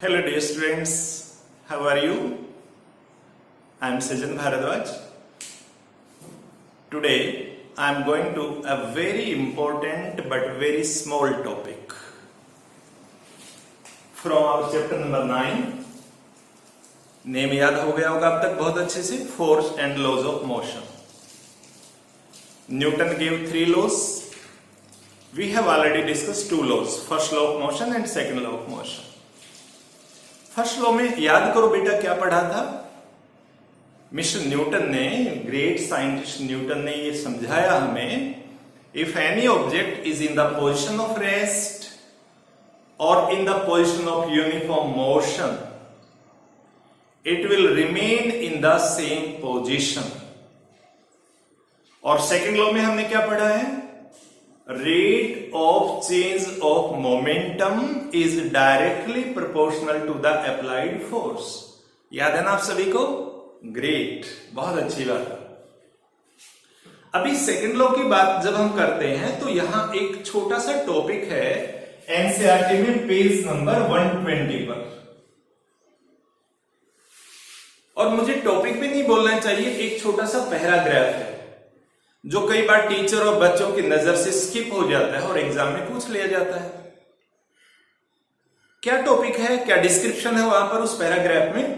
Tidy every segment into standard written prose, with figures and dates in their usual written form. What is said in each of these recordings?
Hello dear students, how are you? I am Sajan Bharadwaj. Today I am going to a very important but very small topic from our chapter number 9. Name याद हो गया होगा अब तक बहुत अच्छे से, force and laws of motion. Newton gave 3 laws. We have already discussed 2 laws, first law of motion and second law of motion. First law में याद करो बेटा क्या पढ़ा था. मिस्टर न्यूटन ने, ग्रेट साइंटिस्ट न्यूटन ने ये समझाया हमें, if any object is in the position of rest और in the position of uniform motion it will remain in the same position. और सेकेंड लॉ में हमने क्या पढ़ा है, rate of change of momentum is directly proportional to the applied force. याद है ना आप सभी को? ग्रेट, बहुत अच्छी बात है. अभी सेकंड लॉ की बात जब हम करते हैं तो यहां एक छोटा सा टॉपिक है एनसीईआरटी में पेज नंबर 120 पर. और मुझे टॉपिक भी नहीं बोलना चाहिए, एक छोटा सा पैराग्राफ है जो कई बार टीचर और बच्चों की नजर से स्किप हो जाता है और एग्जाम में पूछ लिया जाता है. क्या टॉपिक है, क्या डिस्क्रिप्शन है वहां पर उस पैराग्राफ में?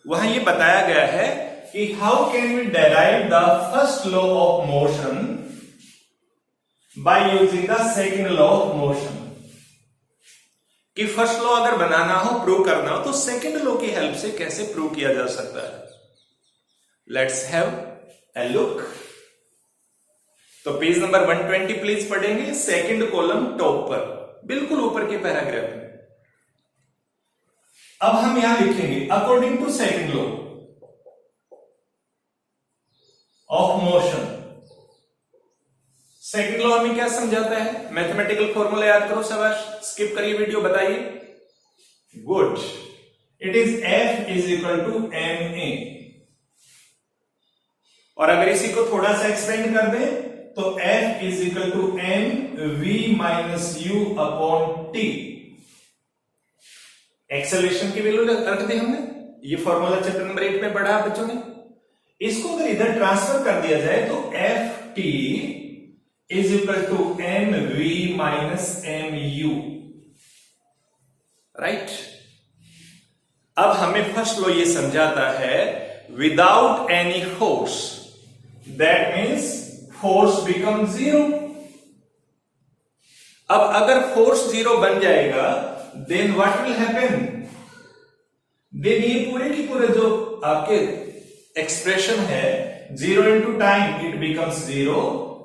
वहां ये बताया गया है कि how can we derive the first law of motion by using the second law of motion. कि फर्स्ट लॉ अगर बनाना हो, प्रूव करना हो, तो सेकंड लॉ की हेल्प से कैसे प्रूव किया जा सकता है. Let's have a look. तो पेज नंबर 120 प्लीज पढ़ेंगे, सेकंड कॉलम टॉप पर, बिल्कुल ऊपर के पैराग्राफ में. अब हम यहां लिखेंगे according to second law of motion. Second law हमें क्या समझाता है? मैथमेटिकल फॉर्मूला याद करो, शाबाश. स्किप करिए वीडियो, बताइए. Good. It is F is equal to ma. और अगर इसी को थोड़ा सा एक्सपेंड कर दें तो F is equal to mv minus u upon t. Acceleration की वैल्यू रख दी हमने, ये फॉर्मूला चैप्टर नंबर 8 में पढ़ा बच्चों ने. इसको अगर इधर ट्रांसफर कर दिया जाए तो Ft is equal to mv minus mu. Right. अब हमें फर्स्ट लॉ ये समझाता है without any force, that means force become 0. अब अगर फोर्स 0 बन जाएगा then what will happen? Then ये पूरे की पूरे जो आपके एक्सप्रेशन है 0 into time it becomes 0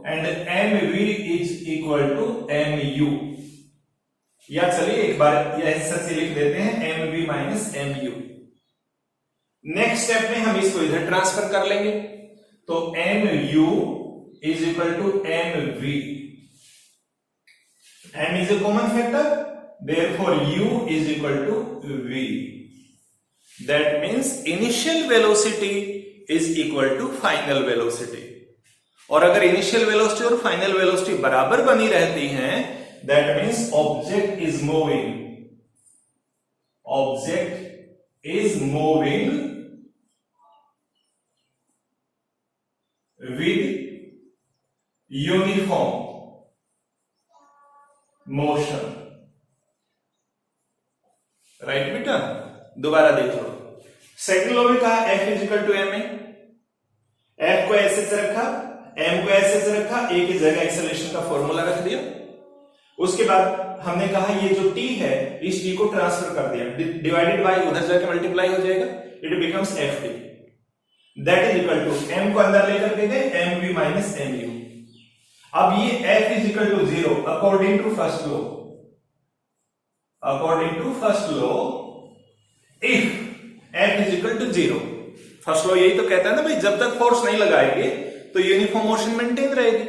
and mv is equal to mu. या चलिए एक बार यह ऐसे लिख देते हैं mv minus mu. Next step में हम इसको इधर ट्रांसफर कर लेंगे तो mu is equal to mv. m is a common factor, therefore u is equal to v. That means initial velocity is equal to final velocity. और अगर initial velocity और final velocity बराबर बनी रहती हैं, that means object is moving. Object is moving with uniform motion. Right बेटा, दोबारा देख लो. सेकंड लॉ में कहा F is equal to ma. F को ऐसे से रखा, m को ऐसे से रखा, a की जगह एक्सेलरेशन का फॉर्मूला रख दिया. उसके बाद हमने कहा ये जो t है इस t को ट्रांसफर कर दिया, डिवाइडेड बाय उधर जाके मल्टीप्लाई हो जाएगा, it becomes ft. That is equal to m को अंदर लेकर के गए mv माइनस mu. अब ये F is equal to 0 according to first law. According to first law if F is equal to 0, first law यही तो कहता है ना भाई, जब तक फोर्स नहीं लगाएंगे तो यूनिफॉर्म मोशन मेंटेन रहेगी.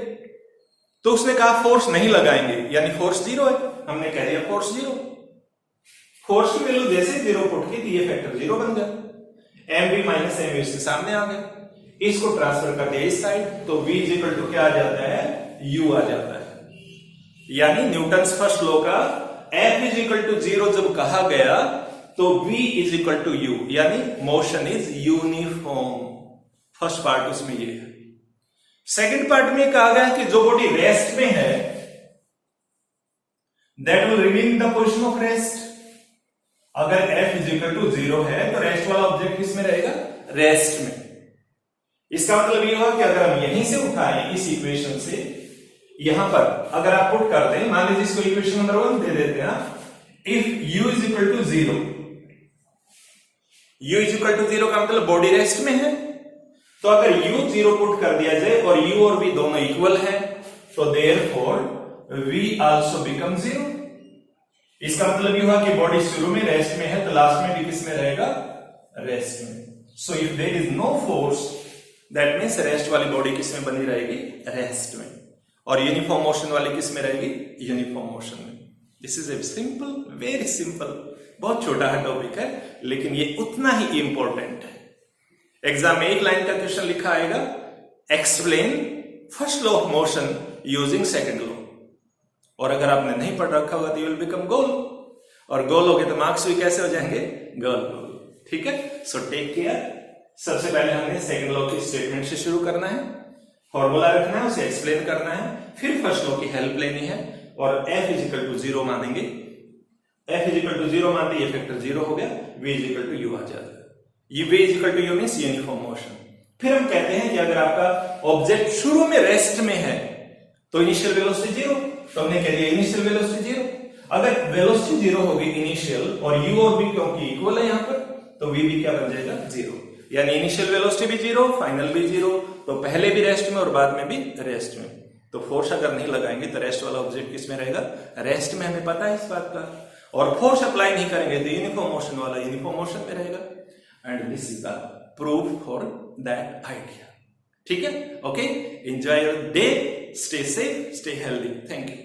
तो उसने कहा फोर्स नहीं लगाएंगे यानी फोर्स 0 है. हमने कह दिया फोर्स 0. फोर्स की वैल्यू जैसे 0 पुट की तो ये फैक्टर 0 बन गया. mv माइनस mu इसके सामने आ गया. इसको ट्रांसफर कर दिया इस साइड तो v इज इक्वल टू क्या आ जाता है? u आ जाता है. यानी न्यूटन्स फर्स्ट लॉ का F इज इक्वल टू 0 जब कहा गया तो v is equal to u, यानी motion is uniform. First part उसमें ये है। सेकंड पार्ट में कहा गया कि जो बॉडी रेस्ट में है that will remain in the position of rest. अगर f इज इक्वल टू 0 है तो रेस्ट वाला ऑब्जेक्ट किस में रहेगा? रेस्ट में। इसका मतलब ये हुआ कि अगर हम यहीं से उठाएं इस इक्वेशन से, यहां पर अगर आप पुट कर दें, मान लीजिए इसको इक्वेशन नंबर 1 दे देते हैं, if u is equal to 0, u is equal to 0 का मतलब बॉडी रेस्ट में है। तो अगर u 0 पुट कर दिया जाए और u और v दोनों इक्वल है तो देयरफॉर v आल्सो बिकम 0। इसका मतलब ये हुआ कि बॉडी शुरू में रेस्ट में है तो लास्ट में भी किस में रहेगा? रेस्ट में। So if there is no force that means rest वाली बॉडी किस में बनी रहेगी? रेस्ट में। और यूनिफॉर्म मोशन वाली किस में रहेगी? यूनिफॉर्म मोशन में। This is a simple, very simple, बहुत छोटा है टॉपिक है, लेकिन ये उतना ही इंपॉर्टेंट है। एग्जाम में एक लाइन का क्वेश्चन लिखा आएगा, explain first law of motion using second law. और अगर आपने नहीं पढ़ रखा होगा तो यू विल बिकम गोल, और गोल हो गए तो मार्क्स भी कैसे हो जाएंगे? गोल। ठीक है, सो टेक केयर। सबसे पहले हमने सेकंड लॉ की स्टेटमेंट से शुरू करना है, फॉर्मूला रखना है, उसे एक्सप्लेन करना है, फिर फर्स्ट लॉ की हेल्प लेनी है और f इज इक्वल टू 0 मानेंगे। f इज इक्वल टू 0 मानते ये फैक्टर 0 हो गया, v is equal to u आ जाता है। ये v is equal to u means uniform motion. फिर हम कहते हैं कि अगर आपका ऑब्जेक्ट शुरू में रेस्ट में है तो इनिशियल वेलोसिटी 0, तो हमने कह दिया इनिशियल वेलोसिटी 0। अगर वेलोसिटी 0 होगी इनिशियल और u और v क्योंकि इक्वल है यहां पर, तो v भी क्या बन जाएगा? 0। यानी इनिशियल वेलोसिटी भी 0, फाइनल भी 0, तो पहले भी रेस्ट में और बाद में भी रेस्ट में। तो फोर्स अगर नहीं लगाएंगे तो रेस्ट वाला ऑब्जेक्ट किस में रहेगा? रेस्ट में, हमें पता है इस बात का। और फोर्स अप्लाई नहीं करेंगे तो यूनिफॉर्म मोशन वाला यूनिफॉर्म मोशन में रहेगा। And this is the proof for that idea. ठीक है, okay, enjoy your day, stay safe, stay healthy. Thank you.